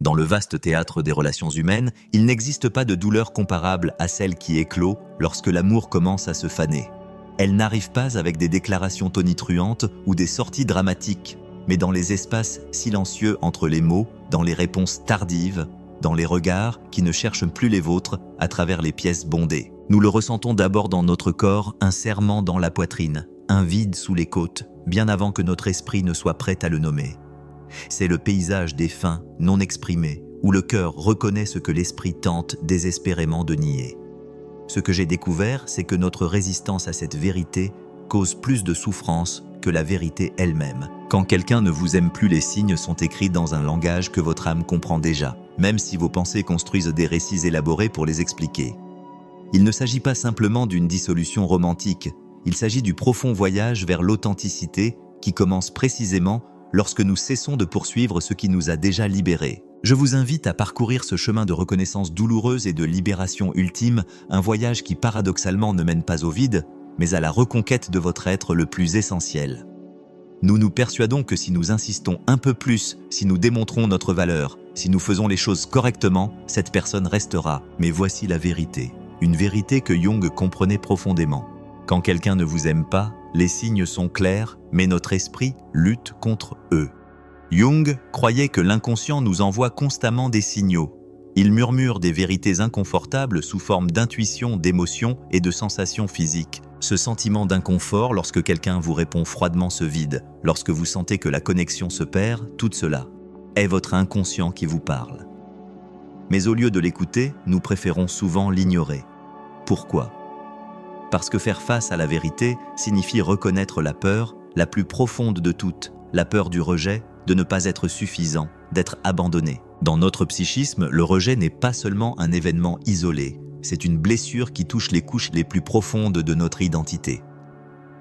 Dans le vaste théâtre des relations humaines, il n'existe pas de douleur comparable à celle qui éclot lorsque l'amour commence à se faner. Elle n'arrive pas avec des déclarations tonitruantes ou des sorties dramatiques, mais dans les espaces silencieux entre les mots, dans les réponses tardives, dans les regards qui ne cherchent plus les vôtres à travers les pièces bondées. Nous le ressentons d'abord dans notre corps, un serrement dans la poitrine, un vide sous les côtes, bien avant que notre esprit ne soit prêt à le nommer. C'est le paysage des fins non exprimés, où le cœur reconnaît ce que l'esprit tente désespérément de nier. Ce que j'ai découvert, c'est que notre résistance à cette vérité cause plus de souffrance que la vérité elle-même. Quand quelqu'un ne vous aime plus, les signes sont écrits dans un langage que votre âme comprend déjà, même si vos pensées construisent des récits élaborés pour les expliquer. Il ne s'agit pas simplement d'une dissolution romantique, il s'agit du profond voyage vers l'authenticité qui commence précisément lorsque nous cessons de poursuivre ce qui nous a déjà libérés. Je vous invite à parcourir ce chemin de reconnaissance douloureuse et de libération ultime, un voyage qui paradoxalement ne mène pas au vide, mais à la reconquête de votre être le plus essentiel. Nous nous persuadons que si nous insistons un peu plus, si nous démontrons notre valeur, si nous faisons les choses correctement, cette personne restera. Mais voici la vérité, une vérité que Jung comprenait profondément. Quand quelqu'un ne vous aime pas, les signes sont clairs, mais notre esprit lutte contre eux. Jung croyait que l'inconscient nous envoie constamment des signaux. Il murmure des vérités inconfortables sous forme d'intuition, d'émotions et de sensations physiques. Ce sentiment d'inconfort lorsque quelqu'un vous répond froidement se vide, lorsque vous sentez que la connexion se perd, tout cela est votre inconscient qui vous parle. Mais au lieu de l'écouter, nous préférons souvent l'ignorer. Pourquoi ? Parce que faire face à la vérité signifie reconnaître la peur, la plus profonde de toutes, la peur du rejet, de ne pas être suffisant, d'être abandonné. Dans notre psychisme, le rejet n'est pas seulement un événement isolé, c'est une blessure qui touche les couches les plus profondes de notre identité.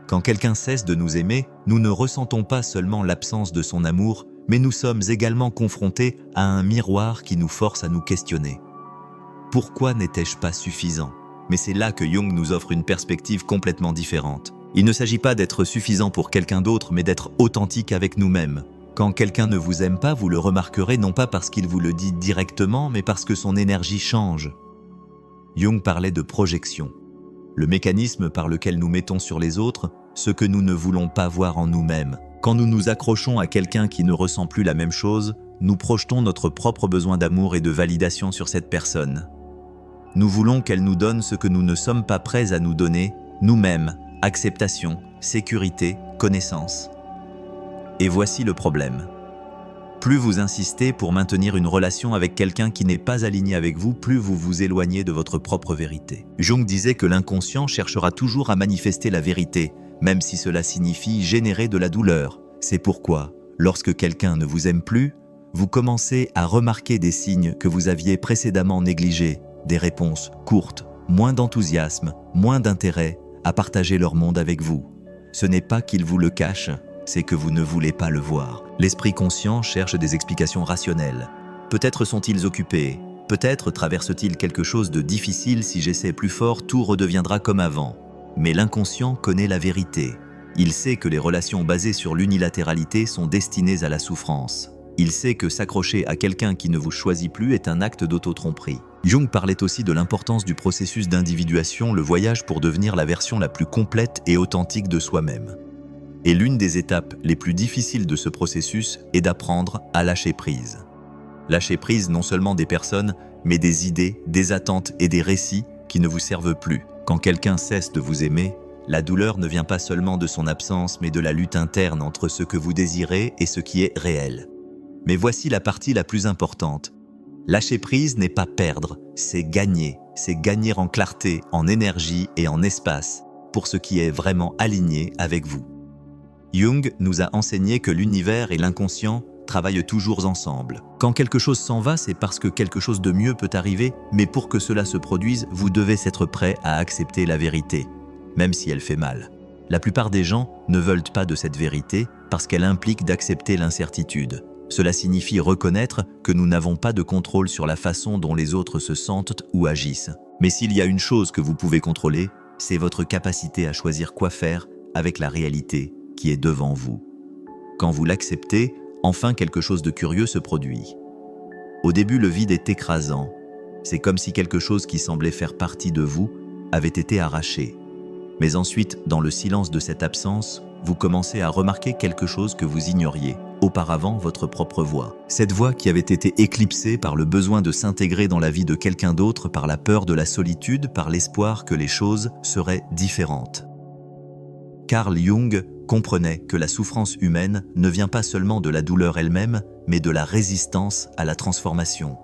Quand quelqu'un cesse de nous aimer, nous ne ressentons pas seulement l'absence de son amour, mais nous sommes également confrontés à un miroir qui nous force à nous questionner. Pourquoi n'étais-je pas suffisant ? Mais c'est là que Jung nous offre une perspective complètement différente. Il ne s'agit pas d'être suffisant pour quelqu'un d'autre, mais d'être authentique avec nous-mêmes. Quand quelqu'un ne vous aime pas, vous le remarquerez non pas parce qu'il vous le dit directement, mais parce que son énergie change. Jung parlait de projection, le mécanisme par lequel nous mettons sur les autres ce que nous ne voulons pas voir en nous-mêmes. Quand nous nous accrochons à quelqu'un qui ne ressent plus la même chose, nous projetons notre propre besoin d'amour et de validation sur cette personne. Nous voulons qu'elle nous donne ce que nous ne sommes pas prêts à nous donner, nous-mêmes, acceptation, sécurité, connaissance. Et voici le problème. Plus vous insistez pour maintenir une relation avec quelqu'un qui n'est pas aligné avec vous, plus vous vous éloignez de votre propre vérité. Jung disait que l'inconscient cherchera toujours à manifester la vérité, même si cela signifie générer de la douleur. C'est pourquoi, lorsque quelqu'un ne vous aime plus, vous commencez à remarquer des signes que vous aviez précédemment négligés, des réponses courtes, moins d'enthousiasme, moins d'intérêt à partager leur monde avec vous. Ce n'est pas qu'ils vous le cachent, c'est que vous ne voulez pas le voir. L'esprit conscient cherche des explications rationnelles. Peut-être sont-ils occupés, peut-être traversent-ils quelque chose de difficile, si j'essaie plus fort, tout redeviendra comme avant. Mais l'inconscient connaît la vérité. Il sait que les relations basées sur l'unilatéralité sont destinées à la souffrance. Il sait que s'accrocher à quelqu'un qui ne vous choisit plus est un acte d'autotromperie. Jung parlait aussi de l'importance du processus d'individuation, le voyage pour devenir la version la plus complète et authentique de soi-même. Et l'une des étapes les plus difficiles de ce processus est d'apprendre à lâcher prise. Lâcher prise non seulement des personnes, mais des idées, des attentes et des récits qui ne vous servent plus. Quand quelqu'un cesse de vous aimer, la douleur ne vient pas seulement de son absence, mais de la lutte interne entre ce que vous désirez et ce qui est réel. Mais voici la partie la plus importante. Lâcher prise n'est pas perdre, c'est gagner en clarté, en énergie et en espace, pour ce qui est vraiment aligné avec vous. Jung nous a enseigné que l'univers et l'inconscient travaillent toujours ensemble. Quand quelque chose s'en va, c'est parce que quelque chose de mieux peut arriver, mais pour que cela se produise, vous devez être prêt à accepter la vérité, même si elle fait mal. La plupart des gens ne veulent pas de cette vérité parce qu'elle implique d'accepter l'incertitude. Cela signifie reconnaître que nous n'avons pas de contrôle sur la façon dont les autres se sentent ou agissent. Mais s'il y a une chose que vous pouvez contrôler, c'est votre capacité à choisir quoi faire avec la réalité qui est devant vous. Quand vous l'acceptez, enfin quelque chose de curieux se produit. Au début, le vide est écrasant. C'est comme si quelque chose qui semblait faire partie de vous avait été arraché. Mais ensuite, dans le silence de cette absence, vous commencez à remarquer quelque chose que vous ignoriez, auparavant votre propre voix. Cette voix qui avait été éclipsée par le besoin de s'intégrer dans la vie de quelqu'un d'autre, par la peur de la solitude, par l'espoir que les choses seraient différentes. Carl Jung comprenait que la souffrance humaine ne vient pas seulement de la douleur elle-même, mais de la résistance à la transformation.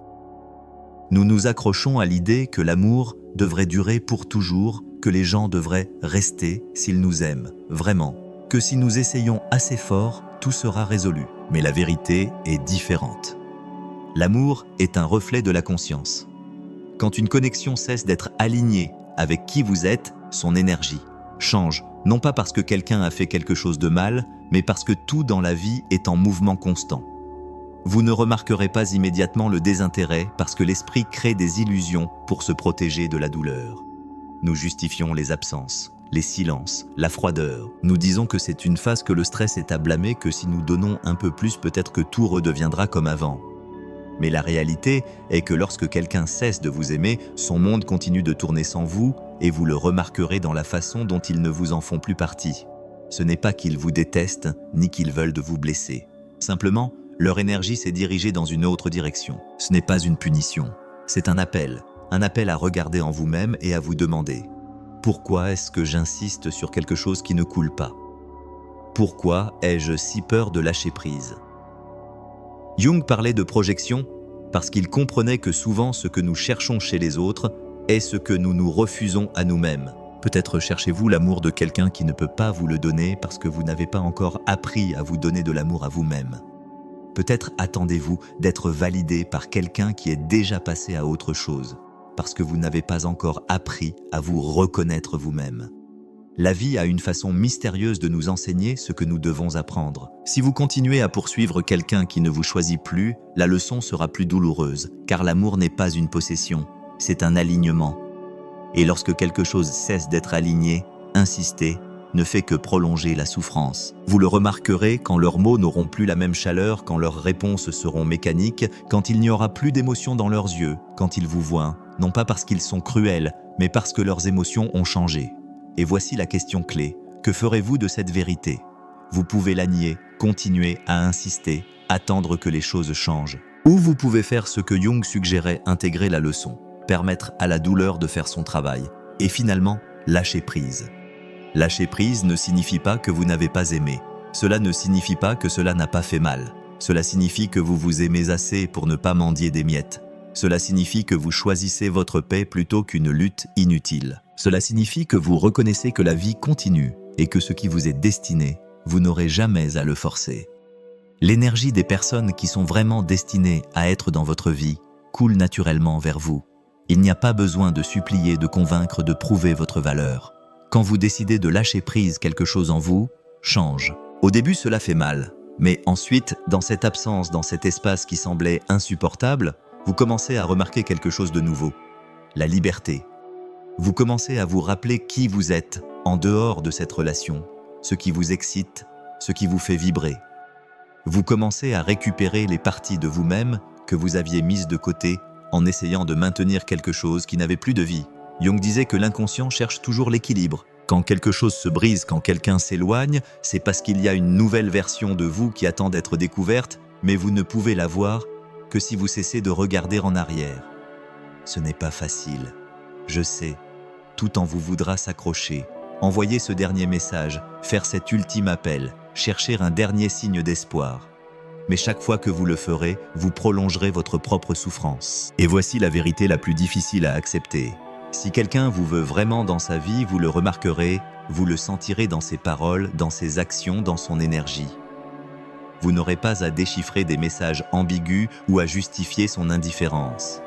Nous nous accrochons à l'idée que l'amour devrait durer pour toujours, que les gens devraient rester s'ils nous aiment, vraiment, que si nous essayons assez fort, tout sera résolu. Mais la vérité est différente. L'amour est un reflet de la conscience. Quand une connexion cesse d'être alignée avec qui vous êtes, son énergie change, non pas parce que quelqu'un a fait quelque chose de mal, mais parce que tout dans la vie est en mouvement constant. Vous ne remarquerez pas immédiatement le désintérêt parce que l'esprit crée des illusions pour se protéger de la douleur. Nous justifions les absences, les silences, la froideur. Nous disons que c'est une phase, que le stress est à blâmer, que si nous donnons un peu plus, peut-être que tout redeviendra comme avant. Mais la réalité est que lorsque quelqu'un cesse de vous aimer, son monde continue de tourner sans vous et vous le remarquerez dans la façon dont ils ne vous en font plus partie. Ce n'est pas qu'ils vous détestent, ni qu'ils veulent de vous blesser. Simplement, leur énergie s'est dirigée dans une autre direction. Ce n'est pas une punition, c'est un appel à regarder en vous-même et à vous demander « Pourquoi est-ce que j'insiste sur quelque chose qui ne coule pas ? Pourquoi ai-je si peur de lâcher prise ?» Jung parlait de projection parce qu'il comprenait que souvent ce que nous cherchons chez les autres est ce que nous nous refusons à nous-mêmes. Peut-être cherchez-vous l'amour de quelqu'un qui ne peut pas vous le donner parce que vous n'avez pas encore appris à vous donner de l'amour à vous-même. Peut-être attendez-vous d'être validé par quelqu'un qui est déjà passé à autre chose, parce que vous n'avez pas encore appris à vous reconnaître vous-même. La vie a une façon mystérieuse de nous enseigner ce que nous devons apprendre. Si vous continuez à poursuivre quelqu'un qui ne vous choisit plus, la leçon sera plus douloureuse, car l'amour n'est pas une possession, c'est un alignement. Et lorsque quelque chose cesse d'être aligné, insister ne fait que prolonger la souffrance. Vous le remarquerez quand leurs mots n'auront plus la même chaleur, quand leurs réponses seront mécaniques, quand il n'y aura plus d'émotion dans leurs yeux, quand ils vous voient, non pas parce qu'ils sont cruels, mais parce que leurs émotions ont changé. Et voici la question clé. Que ferez-vous de cette vérité ? Vous pouvez la nier, continuer à insister, attendre que les choses changent. Ou vous pouvez faire ce que Jung suggérait, intégrer la leçon, permettre à la douleur de faire son travail, et finalement, lâcher prise. Lâcher prise ne signifie pas que vous n'avez pas aimé. Cela ne signifie pas que cela n'a pas fait mal. Cela signifie que vous vous aimez assez pour ne pas mendier des miettes. Cela signifie que vous choisissez votre paix plutôt qu'une lutte inutile. Cela signifie que vous reconnaissez que la vie continue et que ce qui vous est destiné, vous n'aurez jamais à le forcer. L'énergie des personnes qui sont vraiment destinées à être dans votre vie coule naturellement vers vous. Il n'y a pas besoin de supplier, de convaincre, de prouver votre valeur. Quand vous décidez de lâcher prise, quelque chose en vous change. Au début, cela fait mal. Mais ensuite, dans cette absence, dans cet espace qui semblait insupportable, vous commencez à remarquer quelque chose de nouveau. La liberté. Vous commencez à vous rappeler qui vous êtes en dehors de cette relation, ce qui vous excite, ce qui vous fait vibrer. Vous commencez à récupérer les parties de vous-même que vous aviez mises de côté en essayant de maintenir quelque chose qui n'avait plus de vie. Jung disait que l'inconscient cherche toujours l'équilibre. Quand quelque chose se brise, quand quelqu'un s'éloigne, c'est parce qu'il y a une nouvelle version de vous qui attend d'être découverte, mais vous ne pouvez la voir que si vous cessez de regarder en arrière. Ce n'est pas facile, je sais. Tout en vous voudra s'accrocher, envoyer ce dernier message, faire cet ultime appel, chercher un dernier signe d'espoir. Mais chaque fois que vous le ferez, vous prolongerez votre propre souffrance. Et voici la vérité la plus difficile à accepter. Si quelqu'un vous veut vraiment dans sa vie, vous le remarquerez, vous le sentirez dans ses paroles, dans ses actions, dans son énergie. Vous n'aurez pas à déchiffrer des messages ambigus ou à justifier son indifférence.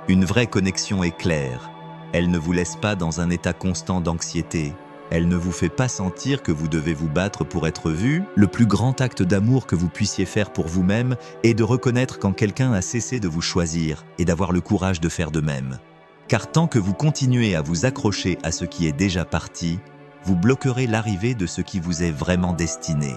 Une vraie connexion est claire. Elle ne vous laisse pas dans un état constant d'anxiété. Elle ne vous fait pas sentir que vous devez vous battre pour être vu. Le plus grand acte d'amour que vous puissiez faire pour vous-même est de reconnaître quand quelqu'un a cessé de vous choisir et d'avoir le courage de faire de même. Car tant que vous continuez à vous accrocher à ce qui est déjà parti, vous bloquerez l'arrivée de ce qui vous est vraiment destiné.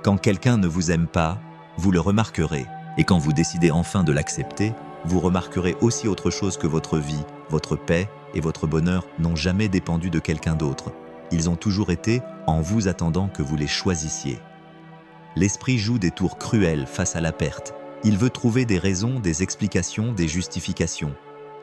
Quand quelqu'un ne vous aime pas, vous le remarquerez. Et quand vous décidez enfin de l'accepter, vous remarquerez aussi autre chose que votre vie, votre paix et votre bonheur n'ont jamais dépendu de quelqu'un d'autre. Ils ont toujours été en vous attendant que vous les choisissiez. L'esprit joue des tours cruels face à la perte. Il veut trouver des raisons, des explications, des justifications.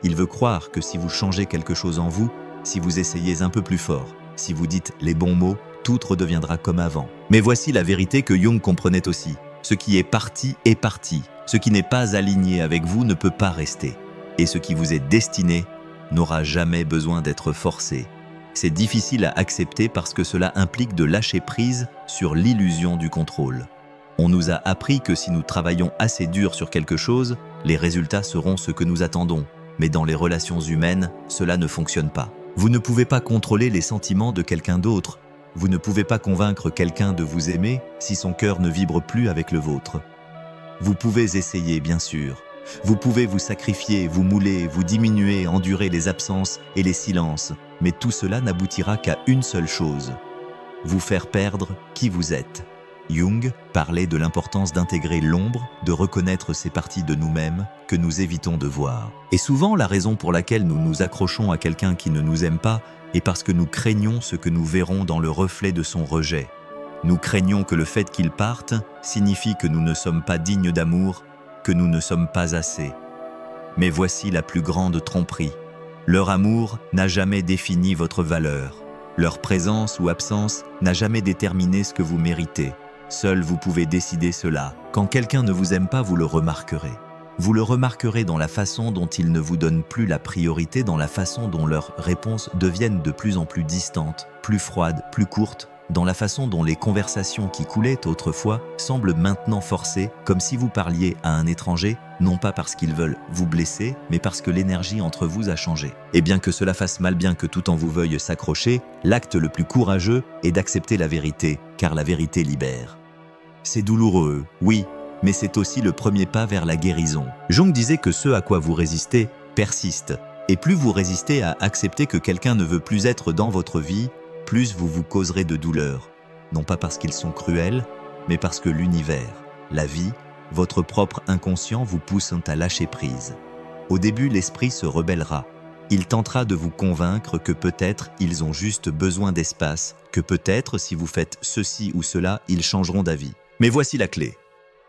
Il veut croire que si vous changez quelque chose en vous, si vous essayez un peu plus fort, si vous dites les bons mots, tout redeviendra comme avant. Mais voici la vérité que Jung comprenait aussi. Ce qui est parti est parti. Ce qui n'est pas aligné avec vous ne peut pas rester. Et ce qui vous est destiné n'aura jamais besoin d'être forcé. C'est difficile à accepter parce que cela implique de lâcher prise sur l'illusion du contrôle. On nous a appris que si nous travaillons assez dur sur quelque chose, les résultats seront ce que nous attendons. Mais dans les relations humaines, cela ne fonctionne pas. Vous ne pouvez pas contrôler les sentiments de quelqu'un d'autre. Vous ne pouvez pas convaincre quelqu'un de vous aimer si son cœur ne vibre plus avec le vôtre. Vous pouvez essayer, bien sûr. Vous pouvez vous sacrifier, vous mouler, vous diminuer, endurer les absences et les silences. Mais tout cela n'aboutira qu'à une seule chose. Vous faire perdre qui vous êtes. Jung parlait de l'importance d'intégrer l'ombre, de reconnaître ces parties de nous-mêmes que nous évitons de voir. Et souvent, la raison pour laquelle nous nous accrochons à quelqu'un qui ne nous aime pas est parce que nous craignons ce que nous verrons dans le reflet de son rejet. Nous craignons que le fait qu'il parte signifie que nous ne sommes pas dignes d'amour, que nous ne sommes pas assez. Mais voici la plus grande tromperie. Leur amour n'a jamais défini votre valeur. Leur présence ou absence n'a jamais déterminé ce que vous méritez. Seul vous pouvez décider cela. Quand quelqu'un ne vous aime pas, vous le remarquerez. Vous le remarquerez dans la façon dont ils ne vous donnent plus la priorité, dans la façon dont leurs réponses deviennent de plus en plus distantes, plus froides, plus courtes, dans la façon dont les conversations qui coulaient autrefois semblent maintenant forcées, comme si vous parliez à un étranger, non pas parce qu'ils veulent vous blesser, mais parce que l'énergie entre vous a changé. Et bien que cela fasse mal, bien que tout en vous veuille s'accrocher, l'acte le plus courageux est d'accepter la vérité, car la vérité libère. C'est douloureux, oui, mais c'est aussi le premier pas vers la guérison. Jung disait que ce à quoi vous résistez persiste, et plus vous résistez à accepter que quelqu'un ne veut plus être dans votre vie, plus vous vous causerez de douleur, non pas parce qu'ils sont cruels, mais parce que l'univers, la vie, votre propre inconscient vous poussent à lâcher prise. Au début, l'esprit se rebellera. Il tentera de vous convaincre que peut-être ils ont juste besoin d'espace, que peut-être si vous faites ceci ou cela, ils changeront d'avis. Mais voici la clé.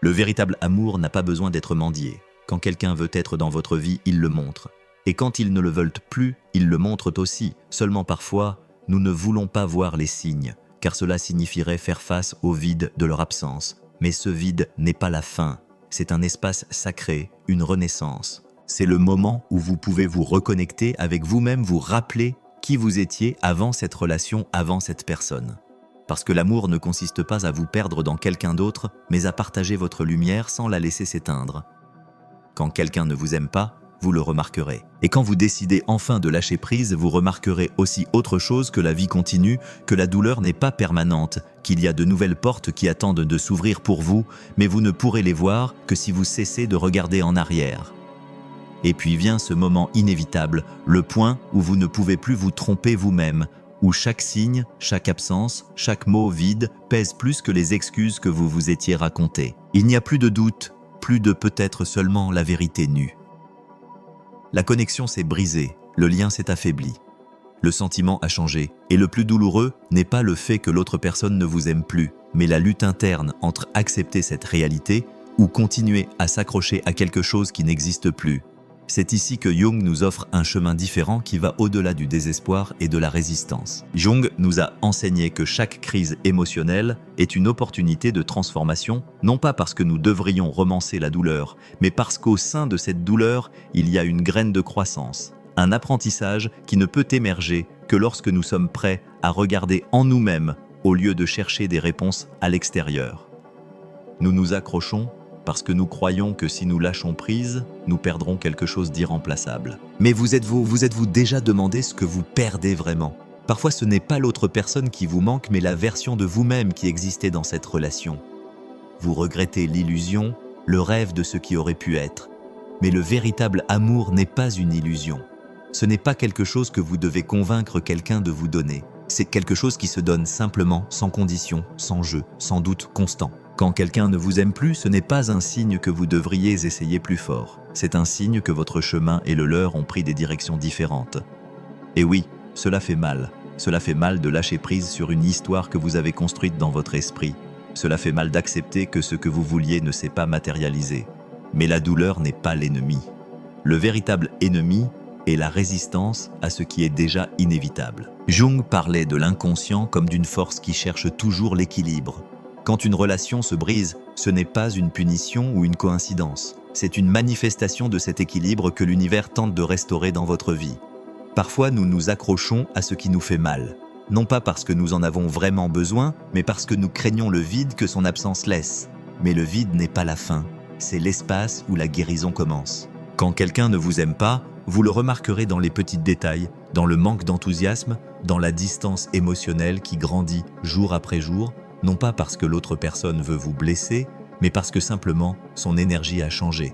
Le véritable amour n'a pas besoin d'être mendié. Quand quelqu'un veut être dans votre vie, il le montre. Et quand ils ne le veulent plus, ils le montrent aussi. Seulement parfois, nous ne voulons pas voir les signes, car cela signifierait faire face au vide de leur absence. Mais ce vide n'est pas la fin. C'est un espace sacré, une renaissance. C'est le moment où vous pouvez vous reconnecter avec vous-même, vous rappeler qui vous étiez avant cette relation, avant cette personne. Parce que l'amour ne consiste pas à vous perdre dans quelqu'un d'autre, mais à partager votre lumière sans la laisser s'éteindre. Quand quelqu'un ne vous aime pas, vous le remarquerez. Et quand vous décidez enfin de lâcher prise, vous remarquerez aussi autre chose, que la vie continue, que la douleur n'est pas permanente, qu'il y a de nouvelles portes qui attendent de s'ouvrir pour vous, mais vous ne pourrez les voir que si vous cessez de regarder en arrière. Et puis vient ce moment inévitable, le point où vous ne pouvez plus vous tromper vous-même, où chaque signe, chaque absence, chaque mot vide pèse plus que les excuses que vous vous étiez racontées. Il n'y a plus de doute, plus de peut-être, seulement la vérité nue. La connexion s'est brisée, le lien s'est affaibli. Le sentiment a changé, et le plus douloureux n'est pas le fait que l'autre personne ne vous aime plus, mais la lutte interne entre accepter cette réalité ou continuer à s'accrocher à quelque chose qui n'existe plus. C'est ici que Jung nous offre un chemin différent qui va au-delà du désespoir et de la résistance. Jung nous a enseigné que chaque crise émotionnelle est une opportunité de transformation, non pas parce que nous devrions romancer la douleur, mais parce qu'au sein de cette douleur, il y a une graine de croissance, un apprentissage qui ne peut émerger que lorsque nous sommes prêts à regarder en nous-mêmes au lieu de chercher des réponses à l'extérieur. Nous nous accrochons parce que nous croyons que si nous lâchons prise, nous perdrons quelque chose d'irremplaçable. Mais vous êtes-vous déjà demandé ce que vous perdez vraiment? Parfois ce n'est pas l'autre personne qui vous manque, mais la version de vous-même qui existait dans cette relation. Vous regrettez l'illusion, le rêve de ce qui aurait pu être. Mais le véritable amour n'est pas une illusion. Ce n'est pas quelque chose que vous devez convaincre quelqu'un de vous donner. C'est quelque chose qui se donne simplement, sans condition, sans jeu, sans doute constant. Quand quelqu'un ne vous aime plus, ce n'est pas un signe que vous devriez essayer plus fort. C'est un signe que votre chemin et le leur ont pris des directions différentes. Et oui, cela fait mal. Cela fait mal de lâcher prise sur une histoire que vous avez construite dans votre esprit. Cela fait mal d'accepter que ce que vous vouliez ne s'est pas matérialisé. Mais la douleur n'est pas l'ennemi. Le véritable ennemi est la résistance à ce qui est déjà inévitable. Jung parlait de l'inconscient comme d'une force qui cherche toujours l'équilibre. Quand une relation se brise, ce n'est pas une punition ou une coïncidence. C'est une manifestation de cet équilibre que l'univers tente de restaurer dans votre vie. Parfois, nous nous accrochons à ce qui nous fait mal. Non pas parce que nous en avons vraiment besoin, mais parce que nous craignons le vide que son absence laisse. Mais le vide n'est pas la fin, c'est l'espace où la guérison commence. Quand quelqu'un ne vous aime pas, vous le remarquerez dans les petits détails, dans le manque d'enthousiasme, dans la distance émotionnelle qui grandit jour après jour, non pas parce que l'autre personne veut vous blesser, mais parce que simplement son énergie a changé.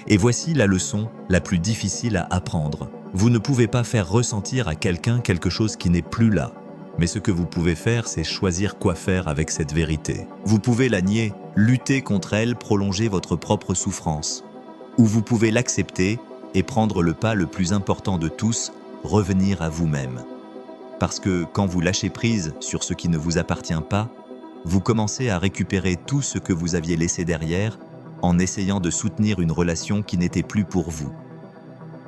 Et voici la leçon la plus difficile à apprendre. Vous ne pouvez pas faire ressentir à quelqu'un quelque chose qui n'est plus là. Mais ce que vous pouvez faire, c'est choisir quoi faire avec cette vérité. Vous pouvez la nier, lutter contre elle, prolonger votre propre souffrance. Ou vous pouvez l'accepter et prendre le pas le plus important de tous, revenir à vous-même. Parce que quand vous lâchez prise sur ce qui ne vous appartient pas, vous commencez à récupérer tout ce que vous aviez laissé derrière en essayant de soutenir une relation qui n'était plus pour vous.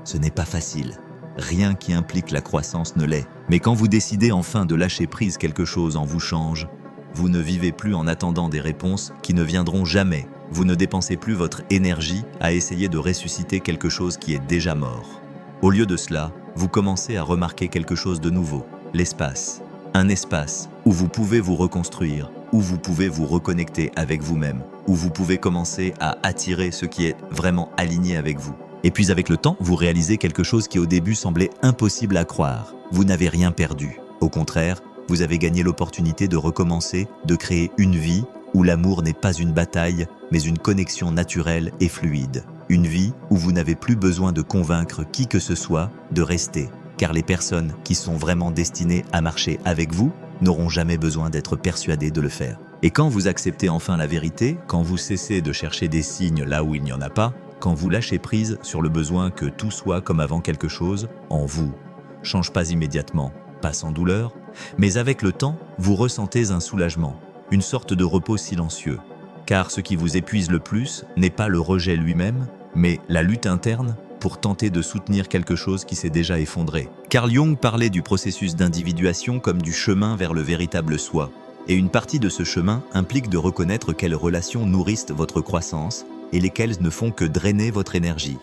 Ce n'est pas facile. Rien qui implique la croissance ne l'est. Mais quand vous décidez enfin de lâcher prise, quelque chose en vous change. Vous ne vivez plus en attendant des réponses qui ne viendront jamais. Vous ne dépensez plus votre énergie à essayer de ressusciter quelque chose qui est déjà mort. Au lieu de cela, vous commencez à remarquer quelque chose de nouveau, l'espace. Un espace où vous pouvez vous reconstruire, où vous pouvez vous reconnecter avec vous-même, où vous pouvez commencer à attirer ce qui est vraiment aligné avec vous. Et puis avec le temps, vous réalisez quelque chose qui au début semblait impossible à croire. Vous n'avez rien perdu. Au contraire, vous avez gagné l'opportunité de recommencer, de créer une vie où l'amour n'est pas une bataille, mais une connexion naturelle et fluide. Une vie où vous n'avez plus besoin de convaincre qui que ce soit de rester, car les personnes qui sont vraiment destinées à marcher avec vous n'auront jamais besoin d'être persuadées de le faire. Et quand vous acceptez enfin la vérité, quand vous cessez de chercher des signes là où il n'y en a pas, quand vous lâchez prise sur le besoin que tout soit comme avant, quelque chose, en vous, change pas immédiatement, pas sans douleur, mais avec le temps, vous ressentez un soulagement, une sorte de repos silencieux. Car ce qui vous épuise le plus n'est pas le rejet lui-même, mais la lutte interne pour tenter de soutenir quelque chose qui s'est déjà effondré. Carl Jung parlait du processus d'individuation comme du chemin vers le véritable soi. Et une partie de ce chemin implique de reconnaître quelles relations nourrissent votre croissance et lesquelles ne font que drainer votre énergie.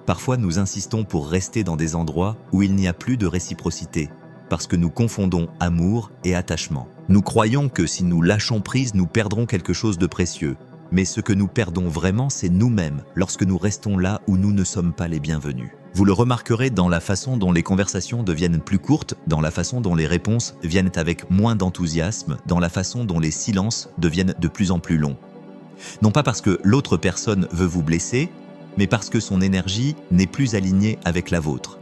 Parfois, nous insistons pour rester dans des endroits où il n'y a plus de réciprocité, parce que nous confondons amour et attachement. Nous croyons que si nous lâchons prise, nous perdrons quelque chose de précieux. Mais ce que nous perdons vraiment, c'est nous-mêmes, lorsque nous restons là où nous ne sommes pas les bienvenus. Vous le remarquerez dans la façon dont les conversations deviennent plus courtes, dans la façon dont les réponses viennent avec moins d'enthousiasme, dans la façon dont les silences deviennent de plus en plus longs. Non pas parce que l'autre personne veut vous blesser, mais parce que son énergie n'est plus alignée avec la vôtre.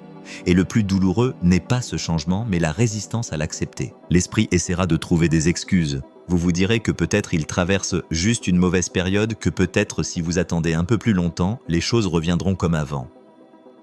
Et le plus douloureux n'est pas ce changement, mais la résistance à l'accepter. L'esprit essaiera de trouver des excuses. Vous vous direz que peut-être il traverse juste une mauvaise période, que peut-être si vous attendez un peu plus longtemps, les choses reviendront comme avant.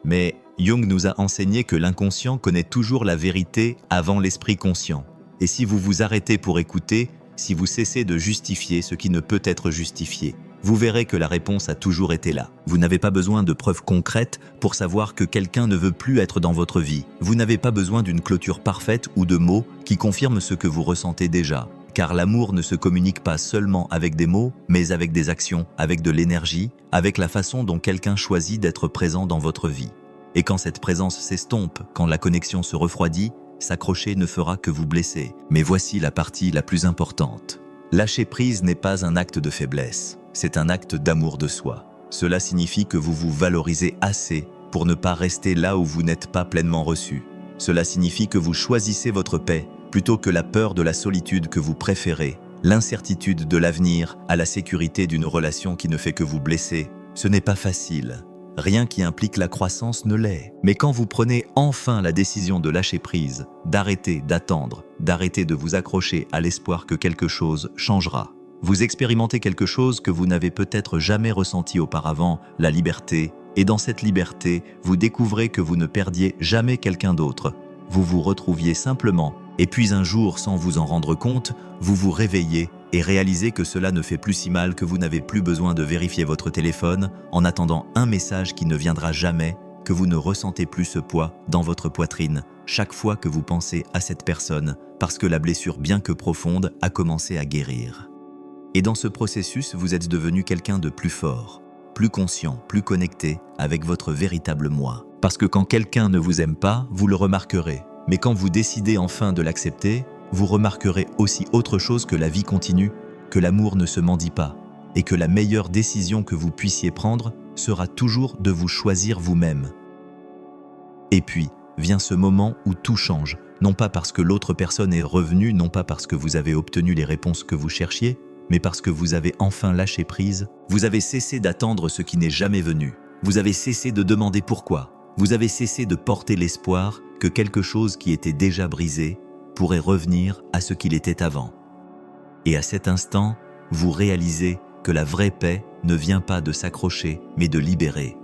Mais Jung nous a enseigné que l'inconscient connaît toujours la vérité avant l'esprit conscient. Et si vous vous arrêtez pour écouter, si vous cessez de justifier ce qui ne peut être justifié, vous verrez que la réponse a toujours été là. Vous n'avez pas besoin de preuves concrètes pour savoir que quelqu'un ne veut plus être dans votre vie. Vous n'avez pas besoin d'une clôture parfaite ou de mots qui confirment ce que vous ressentez déjà. Car l'amour ne se communique pas seulement avec des mots, mais avec des actions, avec de l'énergie, avec la façon dont quelqu'un choisit d'être présent dans votre vie. Et quand cette présence s'estompe, quand la connexion se refroidit, s'accrocher ne fera que vous blesser. Mais voici la partie la plus importante. Lâcher prise n'est pas un acte de faiblesse, c'est un acte d'amour de soi. Cela signifie que vous vous valorisez assez pour ne pas rester là où vous n'êtes pas pleinement reçu. Cela signifie que vous choisissez votre paix plutôt que la peur de la solitude que vous préférez, l'incertitude de l'avenir à la sécurité d'une relation qui ne fait que vous blesser. Ce n'est pas facile. Rien qui implique la croissance ne l'est. Mais quand vous prenez enfin la décision de lâcher prise, d'arrêter d'attendre, d'arrêter de vous accrocher à l'espoir que quelque chose changera, Vous expérimentez quelque chose que vous n'avez peut-être jamais ressenti auparavant, la liberté, et dans cette liberté, vous découvrez que vous ne perdiez jamais quelqu'un d'autre. Vous vous retrouviez simplement, et puis un jour, sans vous en rendre compte, vous vous réveillez et réalisez que cela ne fait plus si mal, que vous n'avez plus besoin de vérifier votre téléphone en attendant un message qui ne viendra jamais, que vous ne ressentez plus ce poids dans votre poitrine chaque fois que vous pensez à cette personne, parce que la blessure, bien que profonde, a commencé à guérir. Et dans ce processus, vous êtes devenu quelqu'un de plus fort, plus conscient, plus connecté avec votre véritable moi. Parce que quand quelqu'un ne vous aime pas, vous le remarquerez. Mais quand vous décidez enfin de l'accepter, vous remarquerez aussi autre chose, que la vie continue, que l'amour ne se mendie pas, et que la meilleure décision que vous puissiez prendre sera toujours de vous choisir vous-même. Et puis, vient ce moment où tout change, non pas parce que l'autre personne est revenue, non pas parce que vous avez obtenu les réponses que vous cherchiez, mais parce que vous avez enfin lâché prise. Vous avez cessé d'attendre ce qui n'est jamais venu. Vous avez cessé de demander pourquoi. Vous avez cessé de porter l'espoir que quelque chose qui était déjà brisé pourrait revenir à ce qu'il était avant. Et à cet instant, vous réalisez que la vraie paix ne vient pas de s'accrocher, mais de libérer.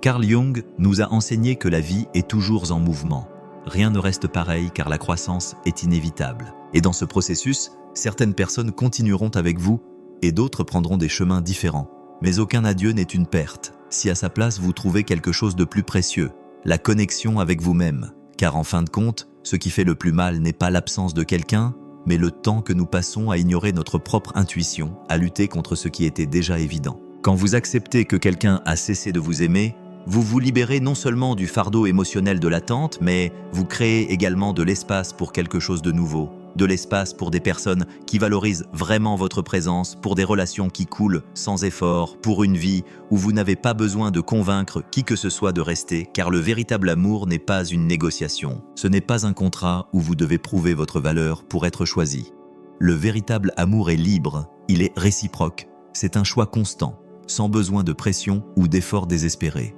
Carl Jung nous a enseigné que la vie est toujours en mouvement. Rien ne reste pareil car la croissance est inévitable. Et dans ce processus, certaines personnes continueront avec vous et d'autres prendront des chemins différents. Mais aucun adieu n'est une perte, si à sa place vous trouvez quelque chose de plus précieux, la connexion avec vous-même. Car en fin de compte, ce qui fait le plus mal n'est pas l'absence de quelqu'un, mais le temps que nous passons à ignorer notre propre intuition, à lutter contre ce qui était déjà évident. Quand vous acceptez que quelqu'un a cessé de vous aimer, vous vous libérez non seulement du fardeau émotionnel de l'attente, mais vous créez également de l'espace pour quelque chose de nouveau, de l'espace pour des personnes qui valorisent vraiment votre présence, pour des relations qui coulent sans effort, pour une vie où vous n'avez pas besoin de convaincre qui que ce soit de rester, car le véritable amour n'est pas une négociation. Ce n'est pas un contrat où vous devez prouver votre valeur pour être choisi. Le véritable amour est libre, il est réciproque, c'est un choix constant, sans besoin de pression ou d'effort désespéré.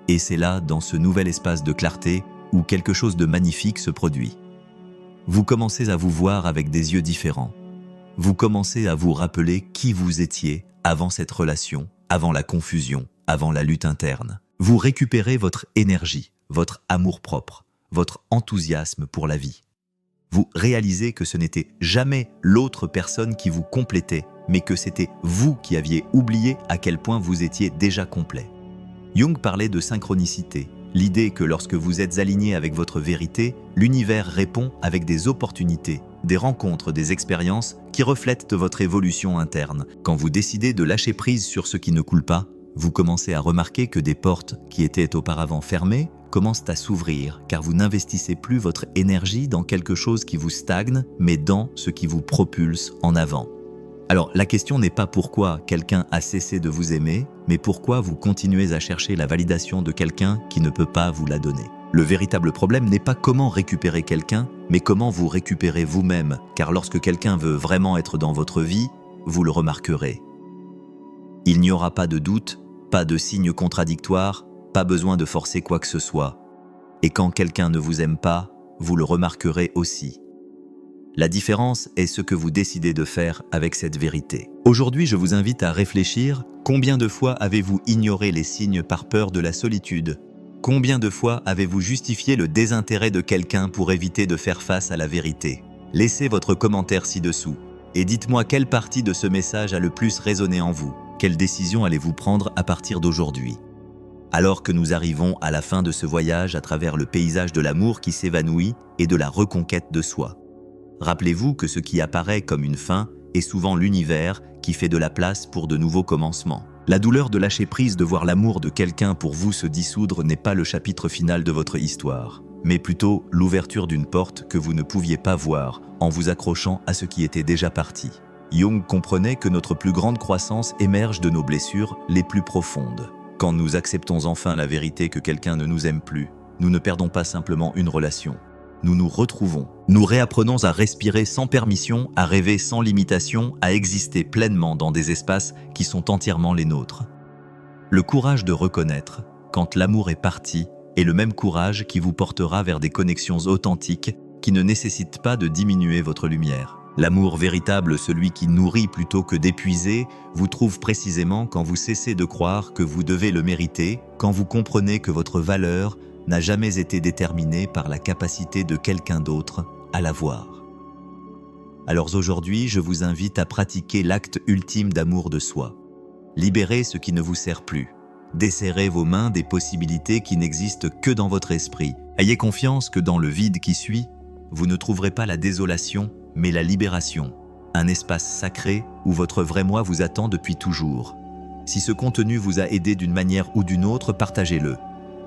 Et c'est là, dans ce nouvel espace de clarté, où quelque chose de magnifique se produit. Vous commencez à vous voir avec des yeux différents. Vous commencez à vous rappeler qui vous étiez avant cette relation, avant la confusion, avant la lutte interne. Vous récupérez votre énergie, votre amour-propre, votre enthousiasme pour la vie. Vous réalisez que ce n'était jamais l'autre personne qui vous complétait, mais que c'était vous qui aviez oublié à quel point vous étiez déjà complet. Jung parlait de synchronicité, l'idée que lorsque vous êtes aligné avec votre vérité, l'univers répond avec des opportunités, des rencontres, des expériences qui reflètent votre évolution interne. Quand vous décidez de lâcher prise sur ce qui ne coule pas, vous commencez à remarquer que des portes qui étaient auparavant fermées commencent à s'ouvrir, car vous n'investissez plus votre énergie dans quelque chose qui vous stagne, mais dans ce qui vous propulse en avant. Alors, la question n'est pas pourquoi quelqu'un a cessé de vous aimer, mais pourquoi vous continuez à chercher la validation de quelqu'un qui ne peut pas vous la donner. Le véritable problème n'est pas comment récupérer quelqu'un, mais comment vous récupérer vous-même, car lorsque quelqu'un veut vraiment être dans votre vie, vous le remarquerez. Il n'y aura pas de doute, pas de signe contradictoire, pas besoin de forcer quoi que ce soit. Et quand quelqu'un ne vous aime pas, vous le remarquerez aussi. La différence est ce que vous décidez de faire avec cette vérité. Aujourd'hui, je vous invite à réfléchir. Combien de fois avez-vous ignoré les signes par peur de la solitude? Combien de fois avez-vous justifié le désintérêt de quelqu'un pour éviter de faire face à la vérité? Laissez votre commentaire ci-dessous et dites-moi quelle partie de ce message a le plus résonné en vous. Quelle décision allez-vous prendre à partir d'aujourd'hui? Alors que nous arrivons à la fin de ce voyage à travers le paysage de l'amour qui s'évanouit et de la reconquête de soi. Rappelez-vous que ce qui apparaît comme une fin est souvent l'univers qui fait de la place pour de nouveaux commencements. La douleur de lâcher prise de voir l'amour de quelqu'un pour vous se dissoudre n'est pas le chapitre final de votre histoire, mais plutôt l'ouverture d'une porte que vous ne pouviez pas voir en vous accrochant à ce qui était déjà parti. Jung comprenait que notre plus grande croissance émerge de nos blessures les plus profondes. Quand nous acceptons enfin la vérité que quelqu'un ne nous aime plus, nous ne perdons pas simplement une relation. Nous nous retrouvons. Nous réapprenons à respirer sans permission, à rêver sans limitation, à exister pleinement dans des espaces qui sont entièrement les nôtres. Le courage de reconnaître, quand l'amour est parti, est le même courage qui vous portera vers des connexions authentiques qui ne nécessitent pas de diminuer votre lumière. L'amour véritable, celui qui nourrit plutôt que d'épuiser, vous trouve précisément quand vous cessez de croire que vous devez le mériter, quand vous comprenez que votre valeur n'a jamais été déterminée par la capacité de quelqu'un d'autre à l'avoir. Alors aujourd'hui, je vous invite à pratiquer l'acte ultime d'amour de soi. Libérez ce qui ne vous sert plus. Desserrez vos mains des possibilités qui n'existent que dans votre esprit. Ayez confiance que dans le vide qui suit, vous ne trouverez pas la désolation, mais la libération. Un espace sacré où votre vrai moi vous attend depuis toujours. Si ce contenu vous a aidé d'une manière ou d'une autre, partagez-le.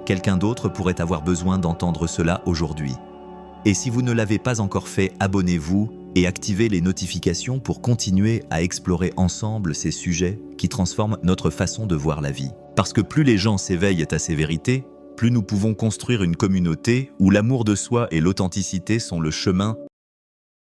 Quelqu'un d'autre pourrait avoir besoin d'entendre cela aujourd'hui. Et si vous ne l'avez pas encore fait, abonnez-vous et activez les notifications pour continuer à explorer ensemble ces sujets qui transforment notre façon de voir la vie. Parce que plus les gens s'éveillent à ces vérités, plus nous pouvons construire une communauté où l'amour de soi et l'authenticité sont le chemin